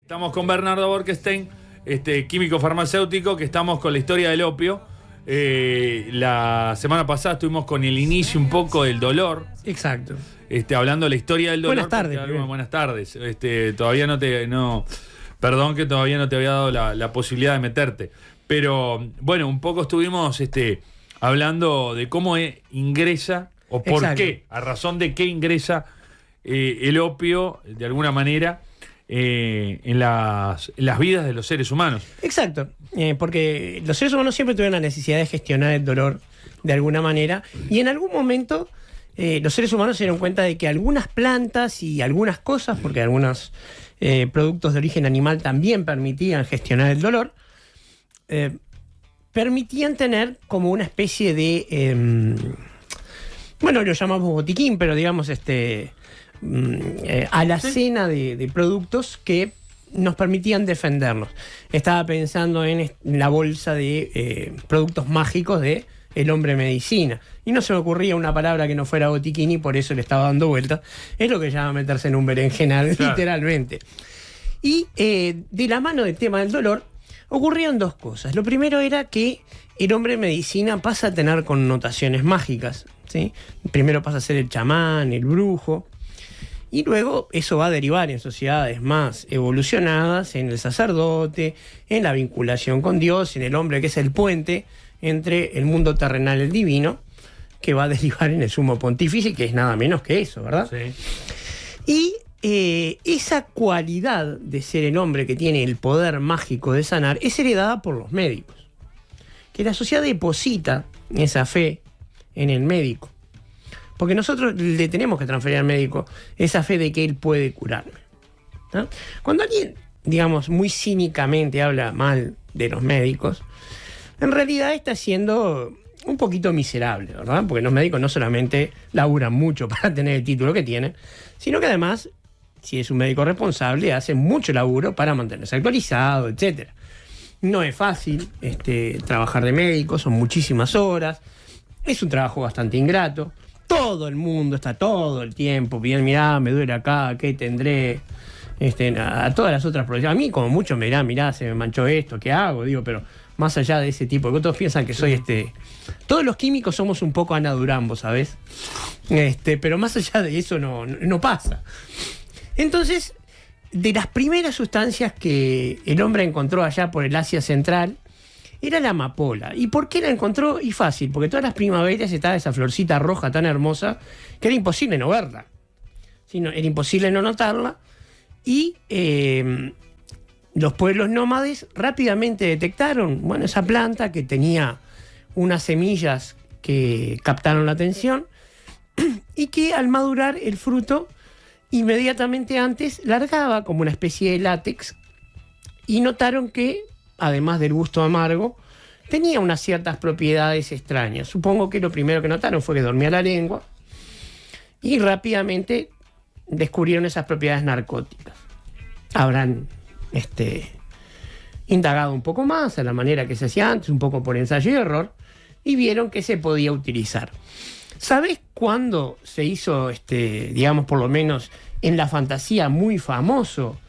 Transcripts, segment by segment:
Estamos con Bernardo Borkenstein, químico farmacéutico, que estamos con la historia del opio. La semana pasada estuvimos con el inicio un poco del dolor. Exacto. Hablando de la historia del dolor. Buenas tardes. Buenas tardes. Todavía perdón que todavía no te había dado la posibilidad de meterte. Pero bueno, un poco estuvimos hablando de cómo ingresa o por Exacto. qué, a razón de qué ingresa el opio de alguna manera en las vidas de los seres humanos. Exacto, porque los seres humanos siempre tuvieron la necesidad de gestionar el dolor de alguna manera, y en algún momento los seres humanos se dieron cuenta de que algunas plantas y algunas cosas, porque algunos productos de origen animal también permitían gestionar el dolor, permitían tener como una especie de, bueno, lo llamamos botiquín, pero digamos alacena de productos que nos permitían defendernos. Estaba pensando en la bolsa de productos mágicos de el hombre medicina, y no se me ocurría una palabra que no fuera botiquín, y por eso le estaba dando vuelta. Es lo que llama meterse en un berenjenal, claro. Literalmente. Y de la mano del tema del dolor ocurrieron dos cosas. Lo primero era que el hombre medicina pasa a tener connotaciones mágicas, ¿sí? Primero pasa a ser el chamán, el brujo, y luego eso va a derivar en sociedades más evolucionadas, en el sacerdote, en la vinculación con Dios, en el hombre que es el puente entre el mundo terrenal y el divino, que va a derivar en el sumo pontífice, que es nada menos que eso, ¿verdad? Sí. Y esa cualidad de ser el hombre que tiene el poder mágico de sanar es heredada por los médicos. Que la sociedad deposita esa fe en el médico. Porque nosotros le tenemos que transferir al médico esa fe de que él puede curarme, ¿no? Cuando alguien, digamos, muy cínicamente habla mal de los médicos, en realidad está siendo un poquito miserable, ¿verdad? Porque los médicos no solamente laburan mucho para tener el título que tienen, sino que además, si es un médico responsable, hace mucho laburo para mantenerse actualizado, etc. No es fácil trabajar de médico, son muchísimas horas, es un trabajo bastante ingrato. Todo el mundo está todo el tiempo pidiendo, mirá, me duele acá, ¿qué tendré? A todas las otras profesiones. A mí, como muchos me dirán, mirá, se me manchó esto, ¿qué hago? Digo, pero más allá de ese tipo, que todos piensan que soy Todos los químicos somos un poco Ana Durambo, ¿sabes? Pero más allá de eso no pasa. Entonces, de las primeras sustancias que el hombre encontró allá por el Asia Central, era la amapola. ¿Y por qué la encontró? Y fácil, porque todas las primaveras estaba esa florcita roja tan hermosa que era imposible no verla. Era imposible no notarla. Y los pueblos nómades rápidamente detectaron, bueno, esa planta que tenía unas semillas que captaron la atención y que al madurar el fruto, inmediatamente antes largaba como una especie de látex, y notaron que, además del gusto amargo, tenía unas ciertas propiedades extrañas. Supongo que lo primero que notaron fue que dormía la lengua, y rápidamente descubrieron esas propiedades narcóticas. Habrán indagado un poco más a la manera que se hacía antes, un poco por ensayo y error, y vieron que se podía utilizar. ¿Sabés cuándo se hizo, digamos, por lo menos en la fantasía, muy famoso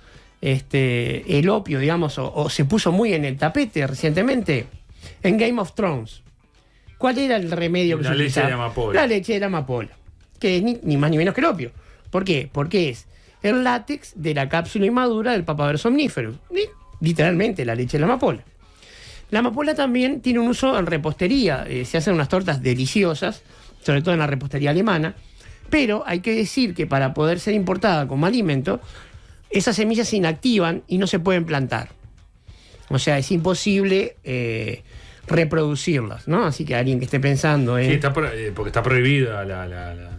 el opio, digamos, o se puso muy en el tapete recientemente? En Game of Thrones. ¿Cuál era el remedio que se utilizaba? La leche de amapola. La leche de la amapola, que es ni más ni menos que el opio. ¿Por qué? Porque es el látex de la cápsula inmadura del Papaver somniferus. Literalmente, la leche de la amapola. La amapola también tiene un uso en repostería. Se hacen unas tortas deliciosas, sobre todo en la repostería alemana, pero hay que decir que para poder ser importada como alimento, esas semillas se inactivan y no se pueden plantar. O sea, es imposible reproducirlas, ¿no? Así que alguien que esté pensando en... Sí, porque está prohibida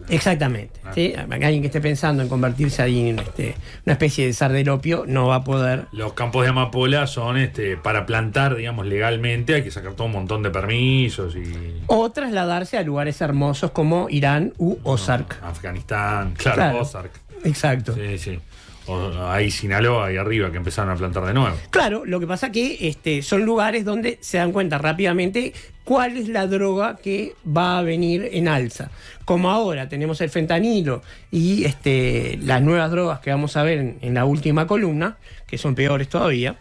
Exactamente. ¿Sí? Alguien que esté pensando en convertirse ahí en una especie de zar del opio no va a poder. Los campos de amapola son para plantar, digamos, legalmente, hay que sacar todo un montón de permisos o trasladarse a lugares hermosos como Irán u Ozark. Afganistán, claro. Ozark. Exacto. Sí. O ahí Sinaloa, ahí arriba, que empezaron a plantar de nuevo. Claro, lo que pasa que son lugares donde se dan cuenta rápidamente cuál es la droga que va a venir en alza. Como ahora tenemos el fentanilo y las nuevas drogas que vamos a ver en la última columna, que son peores todavía,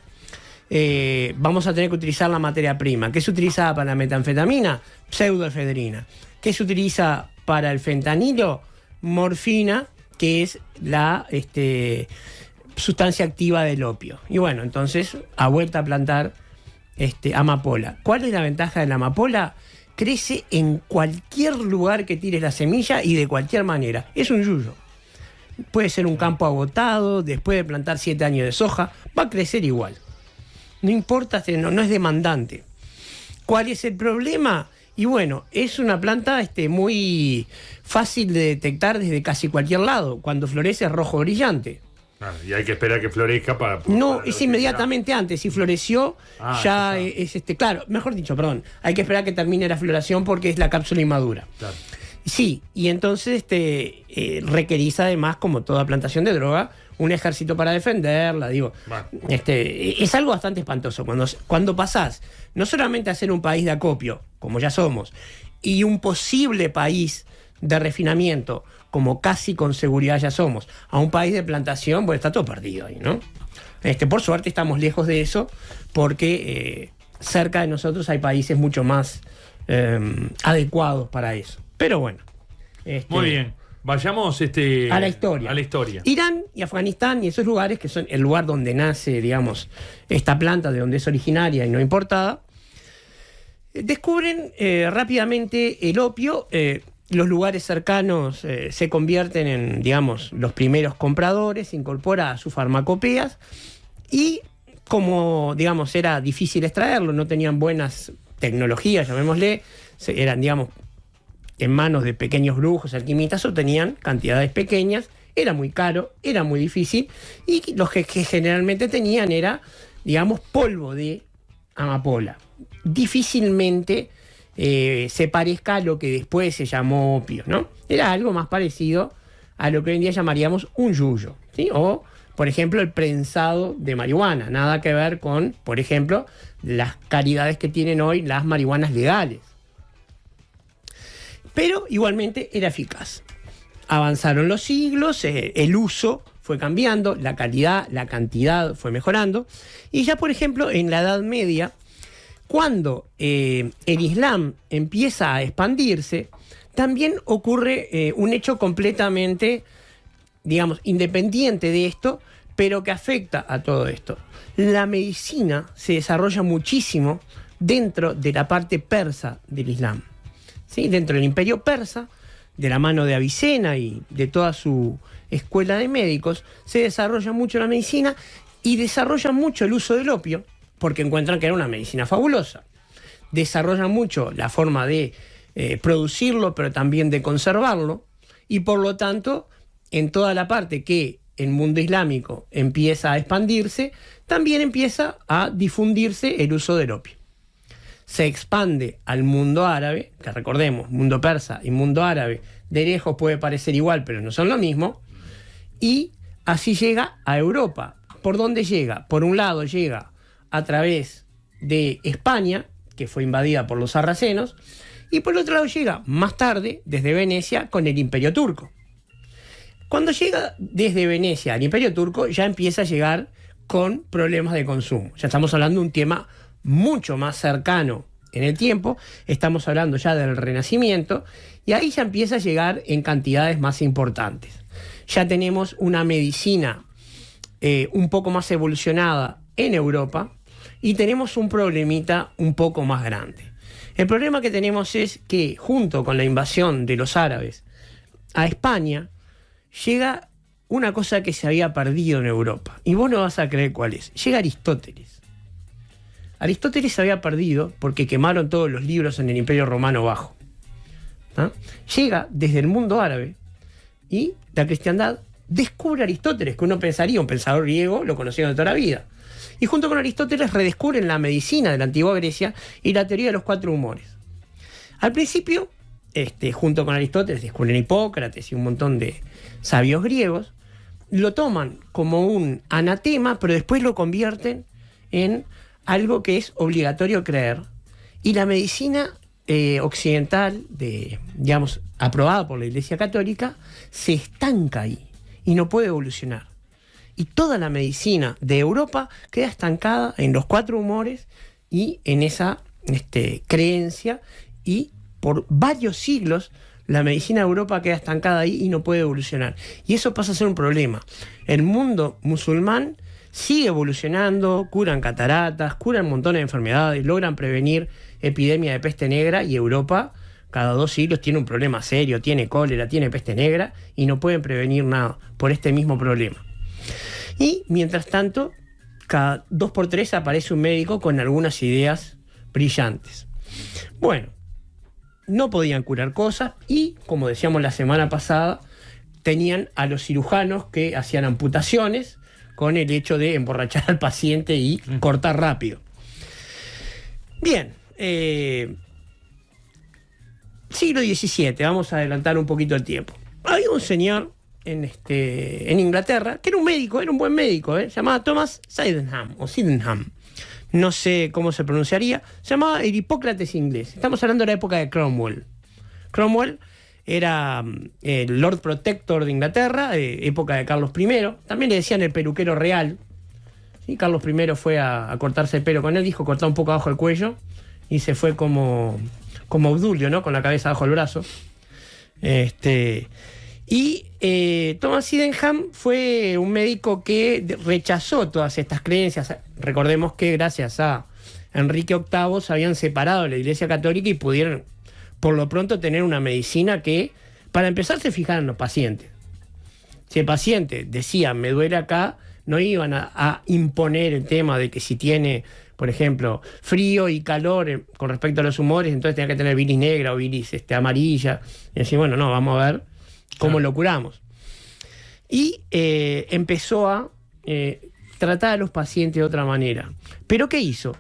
vamos a tener que utilizar la materia prima. ¿Qué se utiliza para la metanfetamina? Pseudoefedrina. ¿Qué se utiliza para el fentanilo? Morfina, que es la sustancia activa del opio. Y bueno, entonces, a vuelta a plantar amapola. ¿Cuál es la ventaja de la amapola? Crece en cualquier lugar que tires la semilla y de cualquier manera. Es un yuyo. Puede ser un campo agotado, después de plantar 7 años de soja, va a crecer igual. No importa, no es demandante. ¿Cuál es el problema? Y bueno, es una planta muy fácil de detectar desde casi cualquier lado. Cuando florece es rojo brillante. Y hay que esperar que florezca para... No, es inmediatamente antes. Si floreció, ya es claro, mejor dicho, perdón. Hay que esperar que termine la floración porque es la cápsula inmadura. Claro. Sí, y entonces requerís además, como toda plantación de droga, un ejército para defenderla, digo. Bueno. Es algo bastante espantoso. Cuando pasás no solamente a ser un país de acopio, como ya somos, y un posible país de refinamiento, como casi con seguridad ya somos, a un país de plantación, bueno, está todo perdido ahí, ¿no? Por suerte estamos lejos de eso, porque cerca de nosotros hay países mucho más adecuados para eso. Pero bueno. Muy bien. Vayamos a la historia. Irán y Afganistán y esos lugares, que son el lugar donde nace, digamos, esta planta, de donde es originaria y no importada, descubren rápidamente el opio. Los lugares cercanos se convierten en, digamos, los primeros compradores, se incorpora a sus farmacopeas y como, digamos, era difícil extraerlo, no tenían buenas tecnologías, llamémosle, eran, digamos, en manos de pequeños brujos, alquimistas, obtenían cantidades pequeñas, era muy caro, era muy difícil, y los que generalmente tenían era, digamos, polvo de amapola. Difícilmente se parezca a lo que después se llamó opio, ¿no? Era algo más parecido a lo que hoy en día llamaríamos un yuyo, ¿sí? O, por ejemplo, el prensado de marihuana. Nada que ver con, por ejemplo, las calidades que tienen hoy las marihuanas legales. Pero igualmente era eficaz. Avanzaron los siglos, el uso fue cambiando, la calidad, la cantidad fue mejorando. Y ya, por ejemplo, en la Edad Media, cuando el Islam empieza a expandirse, también ocurre un hecho completamente, digamos, independiente de esto, pero que afecta a todo esto. La medicina se desarrolla muchísimo dentro de la parte persa del Islam. ¿Sí? Dentro del imperio persa, de la mano de Avicena y de toda su escuela de médicos, se desarrolla mucho la medicina y desarrollan mucho el uso del opio, porque encuentran que era una medicina fabulosa. Desarrollan mucho la forma de producirlo, pero también de conservarlo, y por lo tanto, en toda la parte que el mundo islámico empieza a expandirse, también empieza a difundirse el uso del opio. Se expande al mundo árabe, que recordemos, mundo persa y mundo árabe, de lejos puede parecer igual, pero no son lo mismo, y así llega a Europa. ¿Por dónde llega? Por un lado llega a través de España, que fue invadida por los sarracenos, y por el otro lado llega más tarde desde Venecia con el Imperio Turco. Cuando llega desde Venecia al Imperio Turco ya empieza a llegar con problemas de consumo. Ya estamos hablando de un tema mucho más cercano en el tiempo, estamos hablando ya del Renacimiento, y ahí ya empieza a llegar en cantidades más importantes. Ya tenemos una medicina un poco más evolucionada en Europa, y tenemos un problemita un poco más grande. El problema que tenemos es que, junto con la invasión de los árabes a España, llega una cosa que se había perdido en Europa. Y vos no vas a creer cuál es. Llega Aristóteles. Aristóteles se había perdido porque quemaron todos los libros en el Imperio Romano Bajo. ¿Ah? Llega desde el mundo árabe y la cristiandad descubre a Aristóteles, que uno pensaría, un pensador griego, lo conocieron de toda la vida. Y junto con Aristóteles redescubren la medicina de la antigua Grecia y la teoría de los 4 humores. Al principio, junto con Aristóteles, descubren Hipócrates y un montón de sabios griegos, lo toman como un anatema, pero después lo convierten en algo que es obligatorio creer Y la medicina occidental, digamos, aprobada por la Iglesia Católica, se estanca ahí y no puede evolucionar. Y toda la medicina de Europa queda estancada en los 4 humores y en esa creencia, y por varios siglos la medicina de Europa queda estancada ahí y no puede evolucionar. Y eso pasa a ser un problema. El mundo musulmán sigue evolucionando, curan cataratas, curan montones de enfermedades, logran prevenir epidemia de peste negra, y Europa cada 2 siglos tiene un problema serio, tiene cólera, tiene peste negra, y no pueden prevenir nada por este mismo problema. Y mientras tanto, cada 2 por 3 aparece un médico con algunas ideas brillantes. Bueno, no podían curar cosas, y como decíamos la semana pasada, tenían a los cirujanos que hacían amputaciones con el hecho de emborrachar al paciente y cortar rápido. Bien, siglo XVII, vamos a adelantar un poquito el tiempo. Había un señor en Inglaterra que era un médico, era un buen médico, se llamaba Thomas Sydenham, o Sydenham. No sé cómo se pronunciaría. Se llamaba el Hipócrates inglés. Estamos hablando de la época de Cromwell. Cromwell era el Lord Protector de Inglaterra, época de Carlos I. También le decían el peluquero real. ¿Sí? Carlos I fue a cortarse el pelo con él, dijo cortar un poco abajo el cuello, y se fue como Obdulio, ¿no? Con la cabeza bajo el brazo. Thomas Sydenham fue un médico que rechazó todas estas creencias. Recordemos que gracias a Enrique VIII se habían separado de la Iglesia Católica y pudieron, por lo pronto, tener una medicina que, para empezar, se fijara en los pacientes. Si el paciente decía, me duele acá, no iban a imponer el tema de que si tiene, por ejemplo, frío y calor con respecto a los humores, entonces tenía que tener bilis negra o bilis amarilla. Y decir, bueno, no, vamos a ver cómo lo curamos. Y empezó a tratar a los pacientes de otra manera. ¿Pero qué hizo?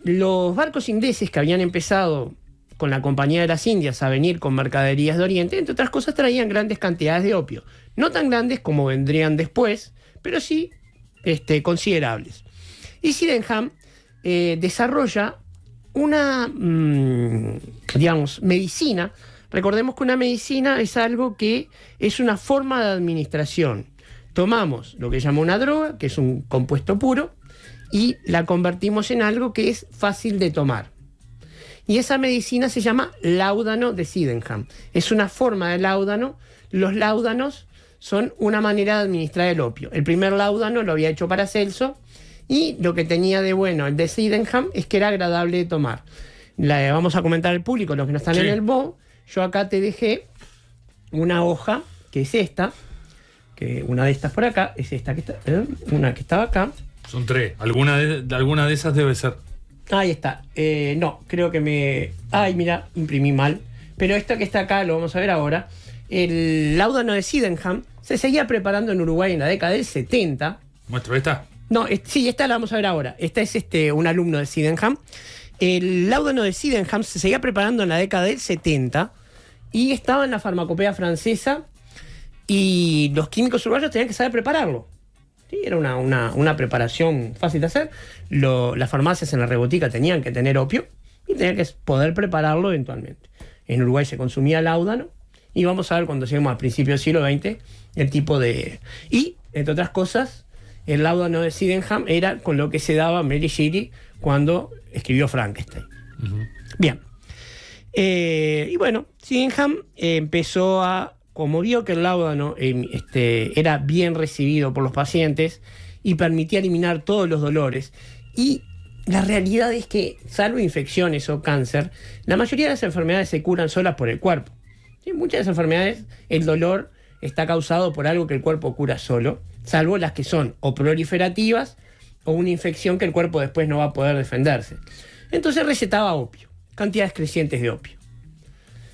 Los barcos ingleses que habían empezado con la Compañía de las Indias a venir con mercaderías de Oriente, entre otras cosas, traían grandes cantidades de opio. No tan grandes como vendrían después, pero sí considerables. Y Sydenham desarrolla una, medicina. Recordemos que una medicina es algo que es una forma de administración. Tomamos lo que se llama una droga, que es un compuesto puro, y la convertimos en algo que es fácil de tomar. Y esa medicina se llama láudano de Sydenham. Es una forma de láudano. Los láudanos son una manera de administrar el opio. El primer láudano lo había hecho Paracelso, y lo que tenía de bueno el de Sydenham es que era agradable de tomar. Vamos a comentar al público, los que no están en el BO. Yo acá te dejé una hoja, que es esta, que una de estas por acá, es esta que está, una que estaba acá. Son 3, alguna de esas debe ser. Ahí está. No, creo que ay, mira, imprimí mal. Pero esta que está acá, lo vamos a ver ahora. El láudano de Sydenham se seguía preparando en Uruguay en la década del 70. ¿Muestro esta? No, sí, esta la vamos a ver ahora. Esta es un alumno de Sydenham. El láudano de Sydenham se seguía preparando en la década del 70 y estaba en la farmacopea francesa, y los químicos uruguayos tenían que saber prepararlo. ¿Sí? Era una preparación fácil de hacer. Las farmacias en la rebotica tenían que tener opio y tenían que poder prepararlo eventualmente. En Uruguay se consumía láudano, y vamos a ver cuando lleguemos al principio del siglo XX el tipo de... Y, entre otras cosas, el láudano de Sydenham era con lo que se daba Mary Shelley cuando escribió Frankenstein. Uh-huh. Bien. Y bueno, Sydenham empezó como vio que el láudano era bien recibido por los pacientes y permitía eliminar todos los dolores. Y la realidad es que, salvo infecciones o cáncer, la mayoría de las enfermedades se curan solas por el cuerpo. ¿Sí? Muchas de las enfermedades, el dolor está causado por algo que el cuerpo cura solo, salvo las que son o proliferativas o una infección que el cuerpo después no va a poder defenderse. Entonces recetaba opio, cantidades crecientes de opio.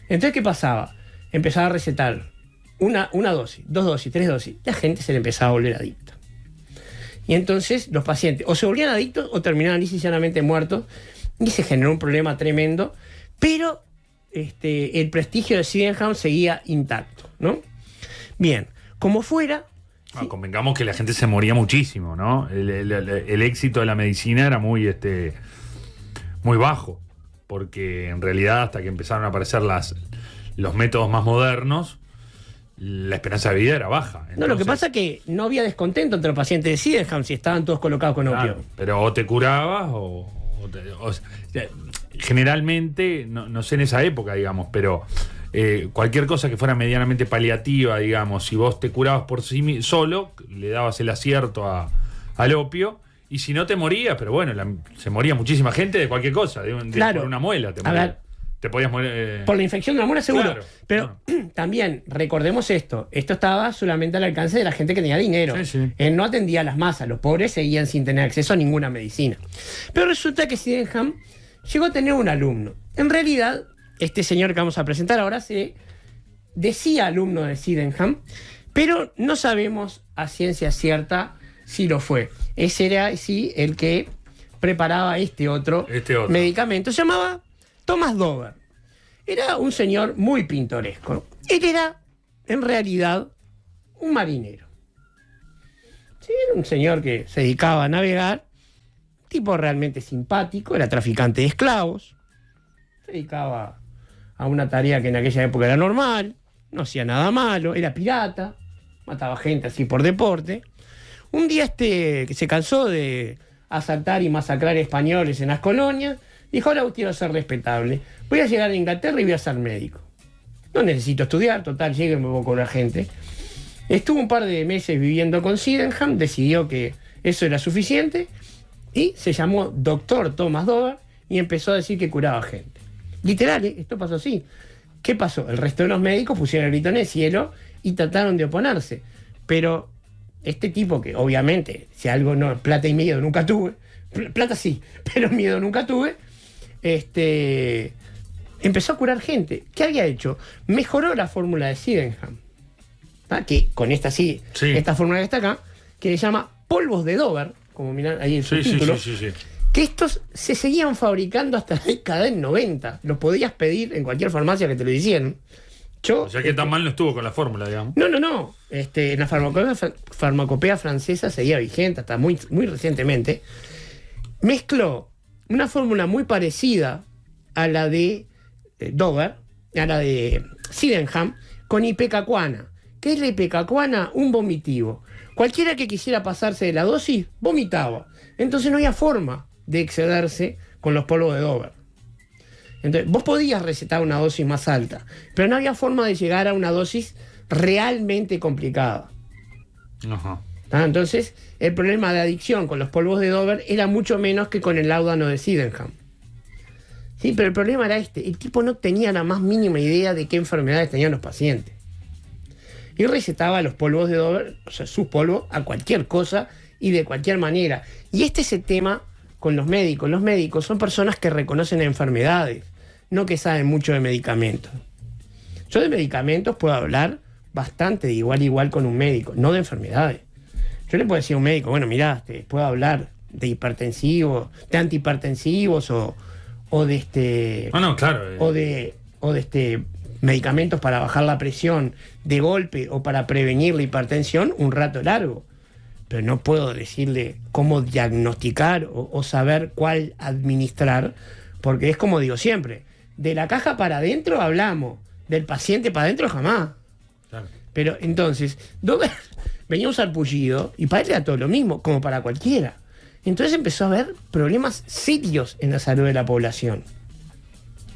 Entonces, ¿qué pasaba? Empezaba a recetar una dosis, 2 dosis, 3 dosis. La gente se le empezaba a volver adicta. Y entonces los pacientes o se volvían adictos o terminaban lisa y llanamente muertos, y se generó un problema tremendo, pero el prestigio de Sydenham seguía intacto, ¿no? Bien, como fuera... ¿sí? Convengamos que la gente se moría muchísimo, ¿no? El éxito de la medicina era muy bajo. porque en realidad hasta que empezaron a aparecer los métodos más modernos, la esperanza de vida era baja. No, lo que pasa es que no había descontento entre los pacientes de Sydenham si estaban todos colocados con opio. Claro, pero o te curabas generalmente, no sé en esa época, digamos, pero cualquier cosa que fuera medianamente paliativa, digamos, si vos te curabas por sí solo, le dabas el acierto al opio, y si no te morías, pero bueno, se moría muchísima gente de cualquier cosa, Claro. por una muela te A morías. ver, Te podías morir. por la infección de la muela seguro. Claro, Pero también recordemos esto estaba solamente al alcance de la gente que tenía dinero. Sí, sí. Él no atendía a las masas, los pobres seguían sin tener acceso a ninguna medicina. Pero resulta que Sydenham llegó a tener un alumno. En realidad, este señor que vamos a presentar ahora se decía alumno de Sydenham, pero no sabemos a ciencia cierta si lo fue. Ese era sí el que preparaba este otro medicamento. Se llamaba Thomas Dover. Era un señor muy pintoresco. Él era, en realidad, un marinero. Sí, era un señor que se dedicaba a navegar, tipo realmente simpático, era traficante de esclavos, se dedicaba a una tarea que en aquella época era normal, no hacía nada malo, era pirata, mataba gente así por deporte. Un día que se cansó de asaltar y masacrar españoles en las colonias, dijo, ahora quiero ser respetable, voy a llegar a Inglaterra y voy a ser médico. No necesito estudiar, total, llego y me voy a curar gente. Estuvo un par de meses viviendo con Sydenham, decidió que eso era suficiente y se llamó Doctor Thomas Dover y empezó a decir que curaba gente. Literal, esto pasó así. ¿Qué pasó? El resto de los médicos pusieron el grito en el cielo y trataron de oponerse. Pero este tipo, que obviamente, si algo no, plata y miedo nunca tuve, plata sí, pero miedo nunca tuve, empezó a curar gente. ¿Qué había hecho? Mejoró la fórmula de Sydenham, que con esta esta fórmula que está acá, que se llama polvos de Dover, como miran ahí en su título, que estos se seguían fabricando hasta la década del 90. Los podías pedir en cualquier farmacia que te lo hicieran. O sea que tan mal no estuvo con la fórmula, digamos. No. En la farmacopea francesa seguía vigente hasta muy, muy recientemente. Mezcló una fórmula muy parecida a la de Dover, a la de Sydenham, con ipecacuana. ¿Qué es la ipecacuana? Un vomitivo. Cualquiera que quisiera pasarse de la dosis, vomitaba. Entonces no había forma de excederse con los polvos de Dover. Entonces, vos podías recetar una dosis más alta, pero no había forma de llegar a una dosis realmente complicada. Ajá. Entonces, el problema de adicción con los polvos de Dover era mucho menos que con el láudano de Sydenham. Sí, pero el problema era el tipo no tenía la más mínima idea de qué enfermedades tenían los pacientes. Y recetaba los polvos de Dover, o sea, sus polvos, a cualquier cosa y de cualquier manera. Y este es el tema con los médicos. Los médicos son personas que reconocen enfermedades, no que saben mucho de medicamentos. Yo de medicamentos puedo hablar bastante de igual a igual con un médico, no de enfermedades. Yo le puedo decir a un médico, bueno, mirá, puedo hablar de hipertensivos, de antihipertensivos o de claro. o de medicamentos para bajar la presión de golpe o para prevenir la hipertensión un rato largo. Pero no puedo decirle cómo diagnosticar o saber cuál administrar, porque es como digo siempre, de la caja para adentro hablamos, del paciente para adentro jamás. Claro. Pero entonces, Dover venía un sarpullido y para él era todo lo mismo, como para cualquiera. Entonces empezó a haber problemas serios en la salud de la población.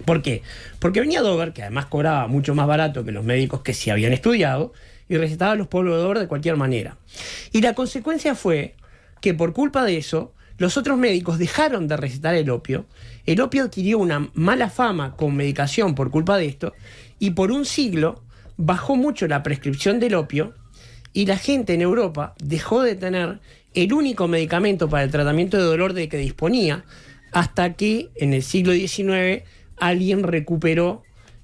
¿Por qué? Porque venía Dover, que además cobraba mucho más barato que los médicos que sí habían estudiado, y recetaba los polvos de Dover de cualquier manera. Y la consecuencia fue que por culpa de eso, los otros médicos dejaron de recetar el opio. El opio adquirió una mala fama con medicación por culpa de esto, y por un siglo bajó mucho la prescripción del opio, y la gente en Europa dejó de tener el único medicamento para el tratamiento de dolor de que disponía, hasta que en el siglo XIX alguien recuperó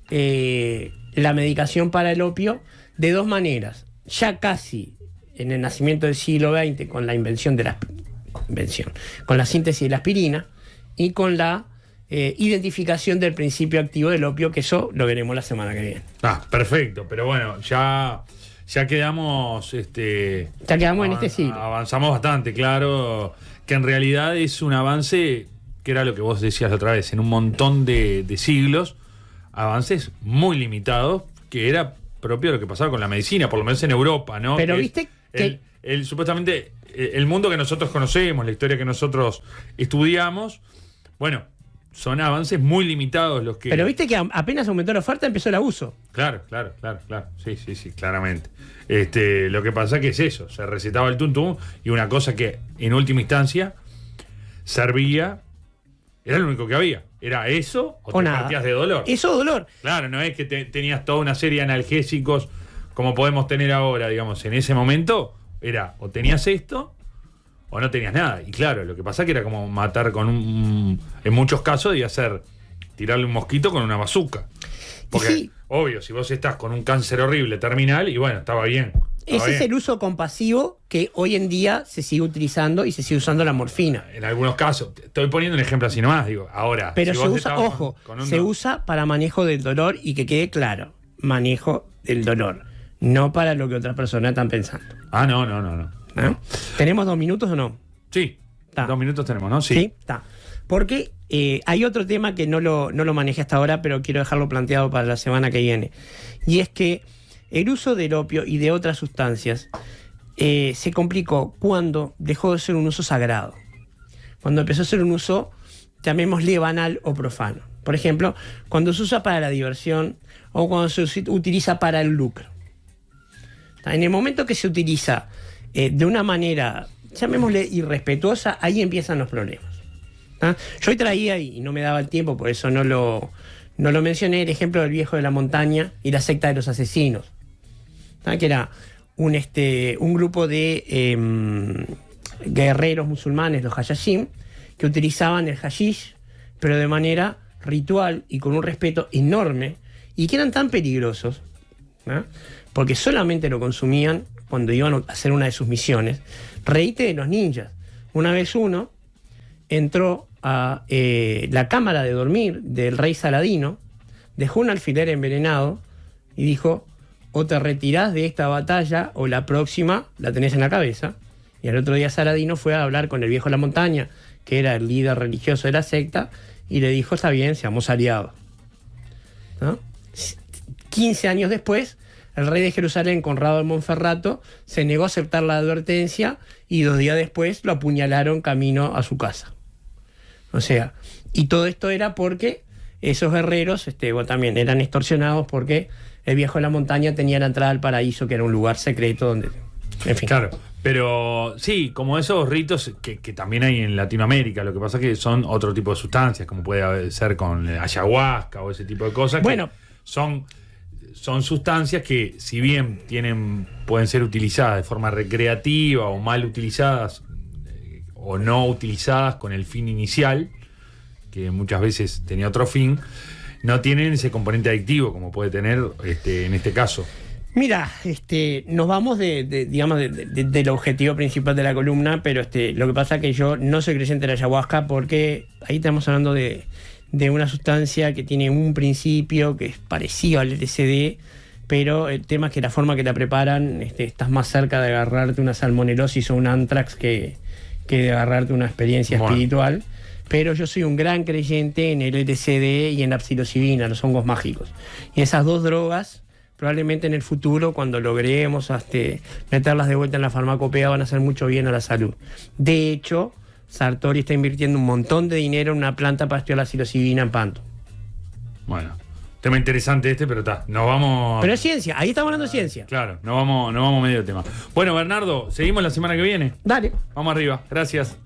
la medicación para el opio de dos maneras. Ya casi en el nacimiento del siglo XX, con la invención de con la síntesis de la aspirina y con la identificación del principio activo del opio, que eso lo veremos la semana que viene. Perfecto, pero bueno, ya quedamos ya quedamos en este siglo. Avanzamos bastante, claro, que en realidad es un avance que era lo que vos decías la otra vez, en un montón de siglos, avances muy limitados, que era propio de lo que pasaba con la medicina, por lo menos en Europa, ¿no? Pero que viste que... supuestamente, el mundo que nosotros conocemos, la historia que nosotros estudiamos, bueno, son avances muy limitados los que... Pero viste que apenas aumentó la oferta, empezó el abuso. Claro. Sí, claramente. Lo que pasa que es eso, se recetaba el tuntum y una cosa que en última instancia servía, era lo único que había. Era eso o te nada. partías de dolor. Eso, dolor. Claro, no es que tenías toda una serie de analgésicos como podemos tener ahora, digamos. En ese momento era o tenías esto o no tenías nada. Y claro, lo que pasa que era como matar en muchos casos debía ser tirarle un mosquito con una bazuca. Porque, sí, obvio, si vos estás con un cáncer horrible terminal, y bueno, estaba bien. Ese es el uso compasivo que hoy en día se sigue utilizando y se sigue usando la morfina. En algunos casos, estoy poniendo un ejemplo así nomás, digo, ahora. Pero si se vos usa, estabas ojo, con se usa para manejo del dolor y que quede claro, manejo del dolor, no para lo que otras personas están pensando. Ah, no. ¿Ah? ¿Tenemos 2 minutos o no? Sí, Ta. 2 minutos tenemos, ¿no? Sí, está. Porque hay otro tema que no lo manejé hasta ahora, pero quiero dejarlo planteado para la semana que viene. Y es que el uso del opio y de otras sustancias se complicó cuando dejó de ser un uso sagrado. Cuando empezó a ser un uso, llamémosle banal o profano. Por ejemplo, cuando se usa para la diversión o cuando se utiliza para el lucro. En el momento que se utiliza de una manera, llamémosle irrespetuosa, ahí empiezan los problemas. Yo hoy traía, y no me daba el tiempo, por eso no lo mencioné, el ejemplo del viejo de la montaña y la secta de los asesinos, que era un grupo de guerreros musulmanes, los hashashim, que utilizaban el hashish, pero de manera ritual y con un respeto enorme, y que eran tan peligrosos, porque solamente lo consumían cuando iban a hacer una de sus misiones. Reíte de los ninjas. Una vez uno entró a la cámara de dormir del rey Saladino, dejó un alfiler envenenado y dijo: o te retirás de esta batalla o la próxima la tenés en la cabeza. Y al otro día Saladino fue a hablar con el viejo de la montaña, que era el líder religioso de la secta, y le dijo: está bien, seamos aliados, ¿no? 15 años después, el rey de Jerusalén, Conrado de Monferrato, se negó a aceptar la advertencia y 2 días después lo apuñalaron camino a su casa. O sea, y todo esto era porque esos guerreros también eran extorsionados porque el viejo de la montaña tenía la entrada al paraíso, que era un lugar secreto donde... En fin. Claro, pero sí, como esos ritos que también hay en Latinoamérica, lo que pasa es que son otro tipo de sustancias, como puede ser con ayahuasca o ese tipo de cosas. Bueno, que son sustancias que, si bien pueden ser utilizadas de forma recreativa o mal utilizadas o no utilizadas con el fin inicial, que muchas veces tenía otro fin, no tienen ese componente adictivo como puede tener en este caso. Mira, nos vamos del objetivo principal de la columna, pero lo que pasa es que yo no soy creyente de la ayahuasca, porque ahí estamos hablando de una sustancia que tiene un principio que es parecido al LSD, pero el tema es que la forma que la preparan, estás más cerca de agarrarte una salmonelosis o un anthrax que de agarrarte una experiencia espiritual. Pero yo soy un gran creyente en el LSD y en la psilocibina, los hongos mágicos. Y esas 2 drogas, probablemente en el futuro, cuando logremos meterlas de vuelta en la farmacopea, van a hacer mucho bien a la salud. De hecho, Sartori está invirtiendo un montón de dinero en una planta para estudiar la psilocibina en Panto. Bueno, tema interesante pero está. Nos vamos. Pero es ciencia, ahí estamos hablando de ciencia. Claro, no vamos medio tema. Bueno, Bernardo, seguimos la semana que viene. Dale. Vamos arriba, gracias.